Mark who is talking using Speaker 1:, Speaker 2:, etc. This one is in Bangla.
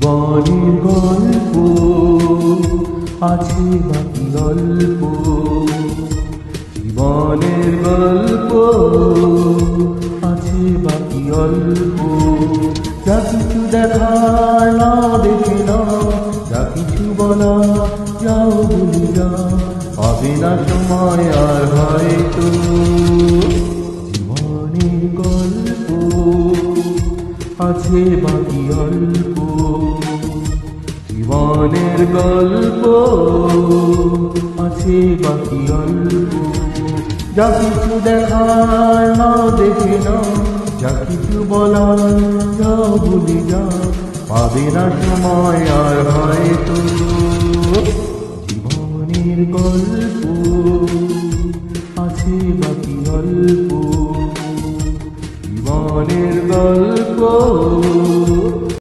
Speaker 1: জীবনের গল্প আছে বাকি অল্প, জীবনের গল্প আছে বাকি অল্প। যা কিছু দেখার না দেখে না, যা কিছু বলা যাও বলে যা, পাবে না সময় আর হয়তো। জীবনের গল্প আছে বাকি অল্প, জীবনের গল্প আছে বাকি অল্প। যা কিছু দেখার না দেখে না, যা কিছু বলার যাও ভুলে যা, পাবে না সময় আর হয়তো। জীবনের গল্প আছে বাকি অল্প, জীবনের গল্প